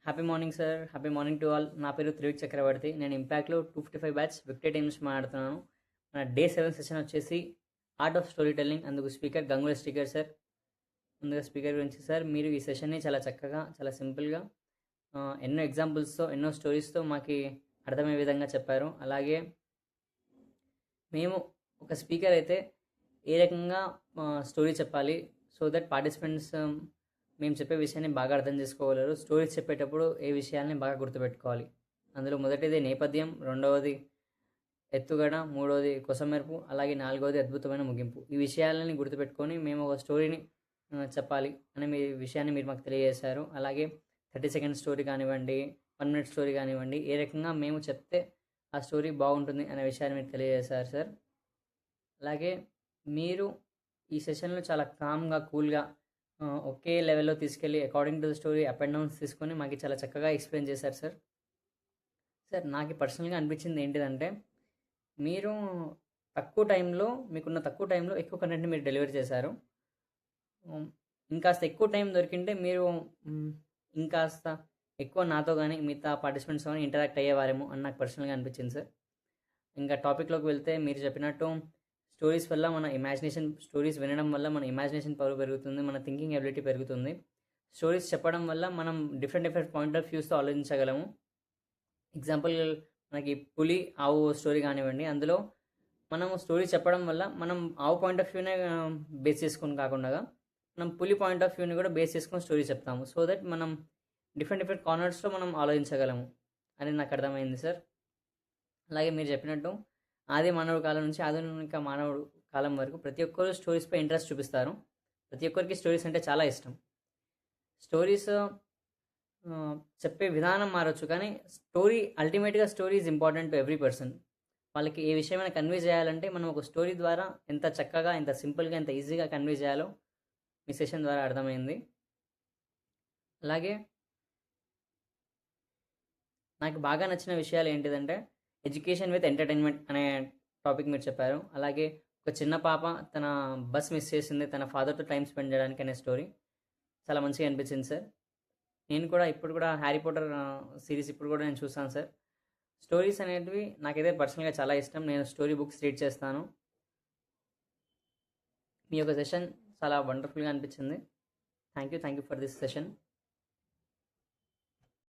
Happy morning sir. Happy morning to all. నా పేరు త్రివిక్ చక్రవర్తి. నేను ఇంపాక్ట్లో 255 బ్యాచ్ విక్టరీ టీమ్ నుంచి మాట్లాడుతున్నాను. మన డే 7 సెషన్ వచ్చేసి ఆర్ట్ ఆఫ్ స్టోరీ టెల్లింగ్. అందుకు స్పీకర్ గంగుల స్పీకర్ సార్. ముందుగా స్పీకర్ గురించి సార్, మీరు ఈ సెషన్ని చాలా చక్కగా, చాలా సింపుల్గా ఎన్నో ఎగ్జాంపుల్స్తో, ఎన్నో స్టోరీస్తో మాకు అర్థమయ్యే విధంగా చెప్పారు. అలాగే మేము ఒక స్పీకర్ అయితే ఏ రకంగా స్టోరీ చెప్పాలి, సో దట్ పార్టిసిపెంట్స్ మేము చెప్పే విషయాన్ని బాగా అర్థం చేసుకోగలరు. స్టోరీస్ చెప్పేటప్పుడు ఏ విషయాల్ని బాగా గుర్తుపెట్టుకోవాలి. అందులో మొదటిది నేపథ్యం, రెండవది ఎత్తుగడ, మూడవది కొసమెరుపు, అలాగే నాలుగవది అద్భుతమైన ముగింపు. ఈ విషయాలని గుర్తుపెట్టుకొని మేము ఒక స్టోరీని చెప్పాలి అనే మీ విషయాన్ని మీరు మాకు తెలియజేశారు. అలాగే 30 సెకండ్ స్టోరీ కానివ్వండి, 1 మినిట్ స్టోరీ కానివ్వండి, ఏ రకంగా మేము చెప్తే ఆ స్టోరీ బాగుంటుంది అనే విషయాన్ని మీరు తెలియజేశారు సార్. అలాగే మీరు ఈ సెషన్లో చాలా కామ్గా, కూల్గా ఒకే లెవెల్లో తీసుకెళ్ళి according to the story up and downs తీసుకొని మాకు చాలా చక్కగా ఎక్స్ప్లెయిన్ చేశారు సార్. సార్, నాకు పర్సనల్గా అనిపించింది ఏంటిదంటే, మీరు తక్కువ టైంలో, మీకున్న తక్కువ టైంలో ఎక్కువ కంటెంట్ని మీరు డెలివరీ చేశారు. ఇంకాస్త ఎక్కువ టైం దొరికింటే మీరు ఇంకాస్త ఎక్కువ నాతో కానీ మిగతా పార్టిసిపెంట్స్ కానీ ఇంటరాక్ట్ అయ్యేవారేమో అని నాకు పర్సనల్గా అనిపించింది సార్. ఇంకా టాపిక్లోకి వెళ్తే, మీరు చెప్పినట్టు స్టోరీస్ వల్ల మన ఇమాజినేషన్, స్టోరీస్ వినడం వల్ల మన ఇమాజినేషన్ పవర్ పెరుగుతుంది, మన థింకింగ్ ఎబిలిటీ పెరుగుతుంది. స్టోరీస్ చెప్పడం వల్ల మనం డిఫరెంట్ పాయింట్ ఆఫ్ వ్యూస్తో ఆలోచించగలము. ఎగ్జాంపుల్, మనకి పులి ఆవు స్టోరీ కానివ్వండి, అందులో మనం స్టోరీ చెప్పడం వల్ల మనం ఆవు పాయింట్ ఆఫ్ వ్యూనే బేస్ చేసుకొని కాకుండా మనం పులి పాయింట్ ఆఫ్ వ్యూని కూడా బేస్ చేసుకొని స్టోరీ చెప్తాము. సో దట్ మనం డిఫరెంట్ కార్నర్స్లో మనం ఆలోచించగలము అని నాకు అర్థమైంది సార్. అలాగే మీరు చెప్పినట్టు ఆది మానవుడి కాలం నుంచి ఆధునిక మానవుడు కాలం వరకు ప్రతి ఒక్కరు స్టోరీస్పై ఇంట్రెస్ట్ చూపిస్తారు. ప్రతి ఒక్కరికి స్టోరీస్ అంటే చాలా ఇష్టం. స్టోరీస్ చెప్పే విధానం మారచ్చు, కానీ అల్టిమేట్గా story is important to every person. వాళ్ళకి ఏ విషయమైనా కన్వే చేయాలంటే మనం ఒక స్టోరీ ద్వారా ఎంత చక్కగా, ఎంత సింపుల్గా, ఎంత ఈజీగా కన్వే చేయాలో మీ సెషన్ ద్వారా అర్థమైంది. అలాగే నాకు బాగా నచ్చిన విషయాలు ఏంటిదంటే, ఎడ్యుకేషన్ విత్ ఎంటర్టైన్మెంట్ అనే టాపిక్ మీరు చెప్పారు. అలాగే ఒక చిన్న పాప తన బస్ మిస్ చేసింది తన ఫాదర్తో టైం స్పెండ్ చేయడానికి అనే స్టోరీ చాలా మంచిగా అనిపించింది సార్. నేను కూడా ఇప్పుడు కూడా హ్యారీ పాటర్ సిరీస్ ఇప్పుడు కూడా నేను చూసాను సార్. స్టోరీస్ అనేటివి నాకైతే పర్సనల్గా చాలా ఇష్టం. నేను స్టోరీ బుక్స్ రీడ్ చేస్తాను. మీ యొక్క సెషన్ చాలా వండర్ఫుల్గా అనిపించింది. Thank you for this session.